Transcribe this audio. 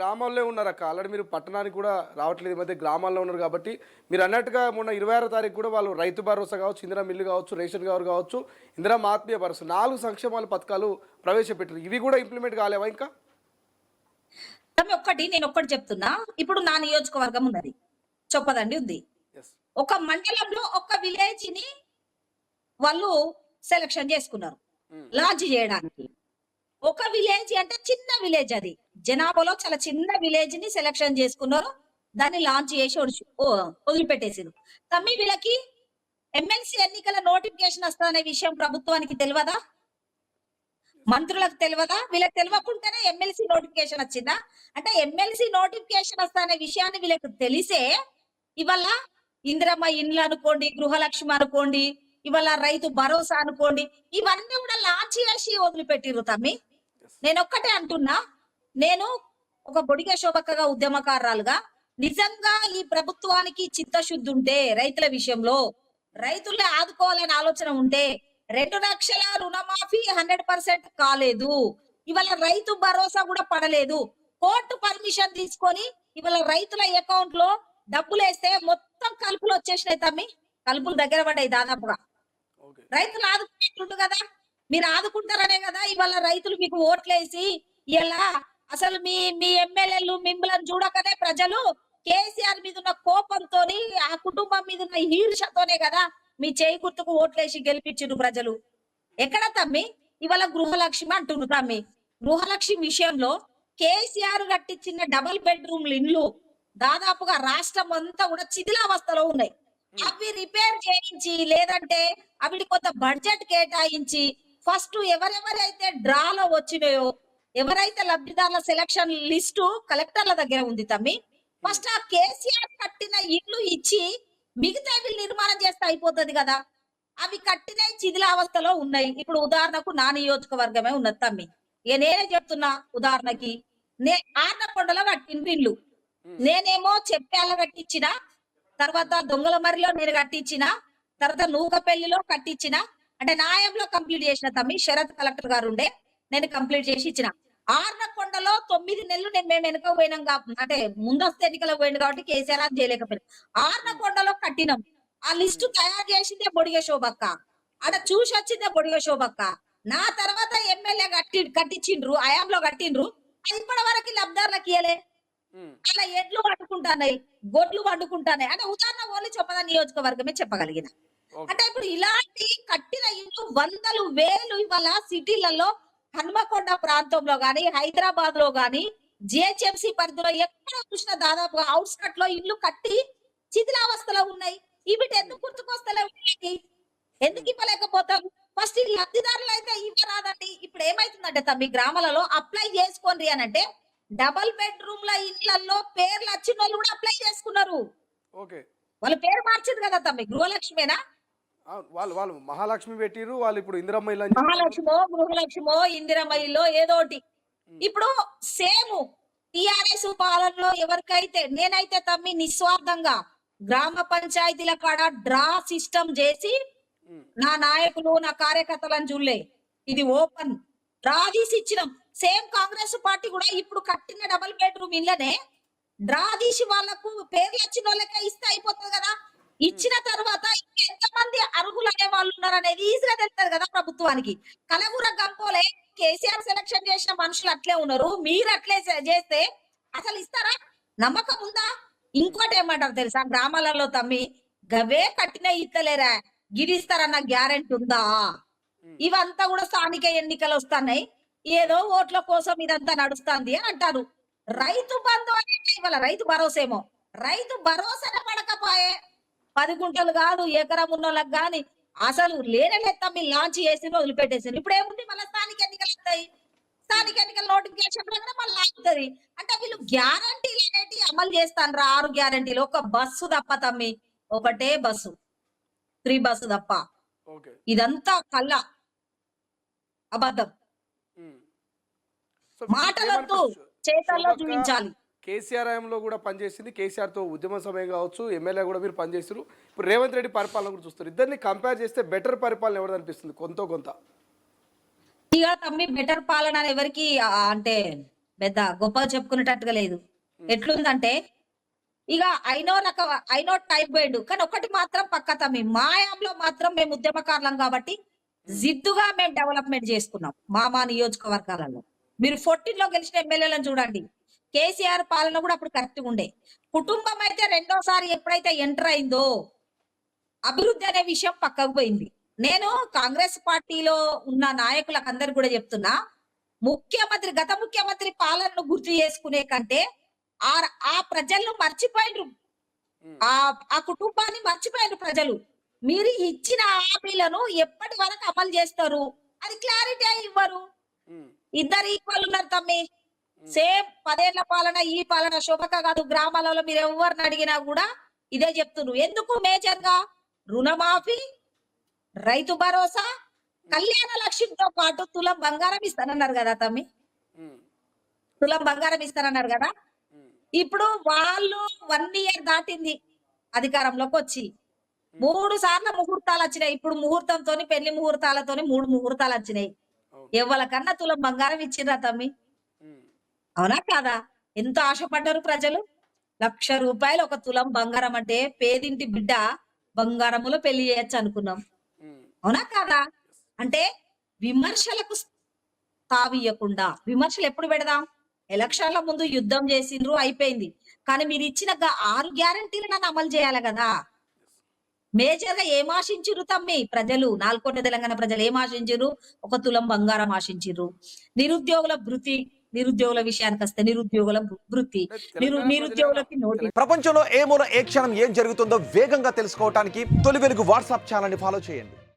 గ్రామాల్లో ఉన్నారక్క. ఆల్రెడీ మీరు పట్టణానికి కూడా రావట్లేదు. ఈ మధ్య గ్రామాల్లో ఉన్నారు కాబట్టి మీరు అన్నట్టుగా మొన్న 26వ తారీఖు కూడా వాళ్ళు రైతు భరోసా కావచ్చు, ఇందిరా మిల్లు కావచ్చు, రేషన్ కవర్ కావచ్చు, ఇందిరా ఆత్మీయ భరోసా 4 సంక్షేమాల పథకాలు ప్రవేశపెట్టారు. ఇవి కూడా ఇంప్లిమెంట్ కాలేవా ఇంకా? నేను ఒక్కటి చెప్తున్నా. ఇప్పుడు నా నియోజకవర్గం ఉన్నది. చొప్పదండి ఉంది. యెస్. ఒక మండలంలో ఒక విలేజ్‌ని వాళ్ళు సెలక్షన్ చేసుకున్నారు. హ్మ్. లాంచ్ చేయడానికి. ఒక విలేజ్ అంటే చిన్న విలేజ్ అది. జనాభాలో చాలా చిన్న విలేజ్‌ని సెలక్షన్ చేసుకున్నారు. దాన్ని లాంచ్ చేసి వదిలిపెట్టేసిర్రు. తమ్మి వీళ్ళకి ఎమ్మెల్సీ ఎన్నికల నోటిఫికేషన్ వస్తదనే విషయం ప్రభుత్వానికి తెలవదా? మంత్రులకు తెలవదా? వీళ్ళకి తెలవకుండానే ఎమ్మెల్సీ నోటిఫికేషన్ వచ్చిందా? అంటే ఎమ్మెల్సీ నోటిఫికేషన్ వస్తదనే విషయాన్ని వీళ్ళకి తెలిసే ఇవాళ ఇందిరమ్మ ఇండ్లు అనుకోండి, గృహలక్ష్మి అనుకోండి, ఇవాళ రైతు భరోసా అనుకోండి, ఇవన్నీ కూడా లాంచ్ చేసి వదిలిపెట్టిర్రు తమ్మి. యెస్. నేనొక్కటే అంటున్నా. నేను ఒక బొడిగె శోభక్కగా ఉద్యమకారురాలుగా నిజంగా ఈ ప్రభుత్వానికి చిత్తశుద్ధి ఉంటే రైతుల విషయంలో రైతుల్ని ఆదుకోవాలనే ఆలోచన ఉంటే 2 లక్షల రుణమాఫీ 100% కాలేదు. ఇవాళ రైతు భరోసా కూడా పడలేదు. కోర్టు పర్మిషన్ తీసుకొని ఇవాళ రైతుల అకౌంట్ లో డబ్బులేస్తే మొత్తం కలుపులు వచ్చేసినాయి తమ్మి. కలుపులు దగ్గర పడ్డాయి దాదాపుగా. ఓకే. రైతులు ఆదుకున్నట్టుండు కదా. మీరు ఆదుకుంటారనే కదా ఇవాళ రైతులు మీకు ఓట్లేసి ఇలా అసలు మీ మీ ఎమ్మెల్యేలు మిమ్మల్ని చూడకనే ప్రజలు కేసీఆర్ మీద ఉన్న కోపంతోని ఆ కుటుంబం మీద ఉన్న ఈర్షతోనే కదా మీ చేయి గుర్తుకు ఓట్లేసి గెలిపించిండ్రు ప్రజలు. ఎక్కడ తమ్మి ఇవాళ గృహలక్ష్మి అంటుండ్రు తమ్మి. గృహలక్ష్మి విషయంలో కేసీఆర్ కట్టించిన డబుల్ బెడ్రూమ్లు ఇండ్లు దాదాపుగా రాష్ట్రం అంతా కూడా శిథిలావస్థలో ఉన్నాయి. హ్మ్. అవి రిపేర్ చేయించి లేదంటే అవిటి కొంత బడ్జెట్ కేటాయించి ఫస్ట్ ఎవరెవరైతే డ్రాలో వచ్చినాయో ఎవరైతే లబ్ధిదారుల సెలక్షన్ లిస్టు కలెక్టర్ల దగ్గర ఉంది తమ్మి. హ్మ్. ఫస్ట్ ఆ కేసీఆర్ కట్టిన ఇల్లు ఇచ్చి మిగతా వీళ్ళు నిర్మాణం చేస్తే అయిపోతది కదా. అవి కట్టినవి శిథిలావస్థలో ఉన్నాయి. ఇప్పుడు ఉదాహరణకు నా నియోజకవర్గమే ఉన్నది తమ్మి. ఇక నేనే చెప్తున్నా ఉదాహరణకి. ఆర్నకొండలో కట్టిండ్రు ఇల్లు. హ్మ్. నేనేమో చెప్పాల కట్టించిన, తర్వాత దొంగల మర్రిలో నేను కట్టించిన, తర్వాత నూకపెల్లిలో కట్టించిన. అంటే న్యాయంలో కంప్లీట్ చేసిన తమ్మి. శరత్ కలెక్టర్ గారు ఉండే. నేను కంప్లీట్ చేసి ఇచ్చిన. ఆర్నకొండలో 9 నెలలు మేము వెనక పోయినాం అంటే ముందస్తు ఎన్నికలకు పోయింది కాబట్టి కేసీఆర్ అది చేయలేకపోయినా. హ్మ్. ఆర్నకొండలో కట్టినాం. ఆ లిస్టు హ్మ్. తయారు చేసిందే బొడిగె శోభక్క. ఆడ ఓకే. చూసి వచ్చిందే బొడిగె శోభక్క. నా తర్వాత ఎమ్మెల్యే కట్టించిండ్రు. హయాంలో కట్టిండ్రు. అది ఇప్పటి వరకు లబ్ధారులకు ఇయ్యలే. హ్మ్. అలా ఎడ్లు వండుకుంటాన్నాయి, గొడ్లు వండుకుంటాన్నాయి. అంటే ఉదాహరణ ఓన్లీ చొప్పద నియోజకవర్గమే చెప్పగలిగిన. ఓకే. అంటే ఇప్పుడు ఇలాంటి కట్టిన ఇల్లు వందలు, వేలు ఇవాళ సిటీలలో హన్మకొండ ప్రాంతంలో గాని, హైదరాబాద్‌లో గాని, జీహెచ్ఎంసీ పరిధిలో ఎక్కడ చూసినా దాదాపుగా ఔట్‌స్కట్ లో ఇల్లు కట్టి శిథిలావస్థలో ఉన్నాయి. హ్మ్. ఎందుకు గుర్తుకొస్తలేవు వీళ్ళకి? ఎందుకు హ్మ్. ఇవ్వలేకపోతారు? ఫస్ట్ ఈ లబ్ధిదారులైతే ఇవ్వరాదండి. ఇప్పుడు ఏమైతుందంటే తమ్మి గ్రామాలలో అప్లై చేసుకోండి అనంటే డబుల్ బెడ్‌రూమ్‌ల ఇండ్లల్లో పేర్లు వచ్చినోళ్ళు కూడా అప్లై చేసుకున్నారు. ఓకే. వాళ్ళ పేరు మార్చింది కదా తమ్మి. గృహలక్ష్మేనా? అవును. వాళ్ళు వాళ్ళు మహాలక్ష్మి పెట్టిర్రు. వాళ్ళు ఇప్పుడు ఇందిరమ్మ ఇల్లు అని చెప్తా ఉన్నారు. మహాలక్ష్మో, గృహలక్ష్మో, ఇందిరమ్మ హ్మ్. ఇల్లో ఏదోటి. హ్మ్. ఇప్పుడు సేము టీఆర్ఎస్ పాలనలో ఎవరికైతే నేనైతే తమ్మి నిస్వార్థంగా గ్రామ పంచాయతీల కాడ డ్రా సిస్టమ్ చేసి హ్మ్. నా నాయకులు, నా కార్యకర్తలని చూడలే. ఇది ఓపెన్. డ్రా తీసి ఇచ్చినాం. సేమ్ కాంగ్రెస్ పార్టీ కూడా ఇప్పుడు కట్టిన డబుల్ బెడ్‌రూమ్ ఇళ్ళనే డ్రా తీసి వాళ్ళకు పేర్లు వచ్చినోళ్ళకే ఇస్తే అయిపోతది కదా. హ్మ్. ఇచ్చిన తర్వాత ఇంకెంతమంది అర్హులనే వాళ్ళున్నారనేది ఈజీగా తెలుస్తది కదా ప్రభుత్వానికి. కలగూర గంపోలే కేసీఆర్ సెలక్షన్ చేసిన మనుషులు అట్లే ఉన్నారు. మీరు అట్లే చేస్తే అసలు ఇస్తారా? నమ్మకం ఉందా? హ్మ్. ఇంకోటేమంటారు తెలుసా? గ్రామాలలో తమ్మి గవే కట్టినయి ఇత్తలేరా? గిరిస్తారన్న గ్యారంటీ ఉందా? హ్మ్. ఇవంతా కూడా స్థానిక ఎన్నికలొస్తన్నాయి. ఏదో హ్మ్. ఓట్ల కోసం ఇదంతా నడుస్తాంది అని అంటారు. హ్మ్. రైతు బంధు అంటే ఇవాళ రైతు భరోసేమో. రైతు భరోసానే పడకపాయే. 10 గుంటలు గాదు, ఎకరం ఉన్నోళ్ళకి గాని అసలు లేనే లేదు తమ్మి. లాంచ్ చేసిండ్రు, వదిలిపెట్టేసిండ్రు. ఇప్పుడేముంది మళ్ళా స్థానిక ఎన్నికలొస్తాయి. హ్మ్. స్థానిక ఎన్నికల నోటిఫికేషన్ రాగానే మళ్ళీ ఆగుతది. అంటే వీళ్ళు గ్యారంటీలనేటివి అమలు చేస్తాండ్రా 6 గ్యారంటీలు. ఒక బస్సు తప్ప తమ్మి. హ్మ్. ఒకటే బస్సు. ఫ్రీ బస్సు తప్ప. ఓకే. ఇదంతా కల్ల. అబద్ధం. హ్మ్. సో మాటలొద్దు. మీకేమనిపిస్తుంది? చేతల్లో శోభక్క చూయించాలి. కేసీఆర్ హయాంలో కూడా పనిచేసింది. కేసీఆర్‌తో ఉద్యమ సమయం కావచ్చు, ఎమ్మెల్యే కూడా మీరు పనిచేసిర్రు. ఇప్పుడు రేవంత్ రెడ్డి పరిపాలన కూడా చూస్తారు. ఇద్దరిని కంపేర్ చేస్తే బెటర్ పరిపాలన ఎవరిదనిపిస్తుంది కొంత కొంత? ఇగ తమ్మి బెటర్ పాలన అని ఎవరికీ అంటే పెద్ద గొప్పగా చెప్పుకునేటట్టుగా లేదు. ఎట్లుందంటే ఇక అయినో టైప్ పోయిండు. కానీ ఒకటి మాత్రం పక్కా తమ్మి, మాయాంలో మాత్రం మేము ఉద్యమకారులం కాబట్టి జిద్దుగా మేము డెవలప్మెంట్ చేసుకున్నాం మా నియోజకవర్గాలలో. మీరు 14 లో గెలిచిన ఎమ్మెల్యేలను చూడండి. కేసీఆర్ పాలన కూడా అప్పుడు కరెక్ట్ ఉండే. కుటుంబం అయితే రెండోసారి ఎప్పుడైతే ఎంటర్ అయిందో అభివృద్ధి అనే విషయం పక్కకు పోయింది. నేను కాంగ్రెస్ పార్టీలో ఉన్న నాయకులకు అందరు కూడా చెప్తున్నా, గత ముఖ్యమంత్రి పాలనను గుర్తు చేసుకునే కంటే ఆ ప్రజలను మర్చిపోయినరు, ఆ కుటుంబాన్ని మర్చిపోయినరు ప్రజలు. మీరు ఇచ్చిన హామీలను ఎప్పటి వరకు అమలు చేస్తారు అది క్లారిటీ ఇవ్వరు. ఇద్దరు ఈక్వల్ ఉన్నారు తమ్మి. సేమ్ 10 ఏళ్ల పాలన ఈ పాలన శోభక కాదు. గ్రామాలలో మీరు ఎవరిని అడిగినా కూడా ఇదే చెప్తున్నారు. ఎందుకు మేజర్ గా రుణమాఫీ, రైతు భరోసా, కళ్యాణ లక్ష్యంతో పాటు తులం బంగారం ఇస్తానన్నారు కదా తమ్మి. తులం బంగారం ఇస్తానన్నారు కదా. ఇప్పుడు వాళ్ళు 1 ఇయర్ దాటింది అధికారంలోకి వచ్చి, 3 సార్లు ముహూర్తాలు వచ్చినాయి. ఇప్పుడు ముహూర్తంతో పెళ్లి ముహూర్తాలతో 3 ముహూర్తాలు వచ్చినాయి. ఎవరికన్నా తులం బంగారం ఇచ్చిర్రా తమ్మి? అవునా కాదా? ఎంతో ఆశపడ్డారు ప్రజలు. 1,00,000 రూపాయలు ఒక తులం బంగారం అంటే పేదింటి బిడ్డ బంగారములో పెళ్లి చేయొచ్చు అనుకున్నాం. అవునా కాదా? అంటే విమర్శలకు తావియకుండా, విమర్శలు ఎప్పుడు పెడదాం? ఎలక్షన్ల ముందు యుద్ధం చేసిండ్రు, అయిపోయింది. కానీ మీరు ఇచ్చిన 6 గ్యారంటీలు నన్ను అమలు చేయాలి కదా. మేజర్ గా ఏం ఆశించిర్రు తమ్మి ప్రజలు? 4 కోట్ల తెలంగాణ ప్రజలు ఏం ఆశించిర్రు? ఒక తులం బంగారం ఆశించిర్రు. నిరుద్యోగుల భృతి, నిరుద్యోగుల విషయానికి వస్తే నిరుద్యోగుల భృతి, నిరుద్యోగులకి నోటీస్. ప్రపంచంలో ఏ మూల ఏ క్షణం ఏం జరుగుతుందో వేగంగా తెలుసుకోవడానికి తొలి వెలుగు వాట్సాప్ ఛానల్ ని ఫాలో చేయండి.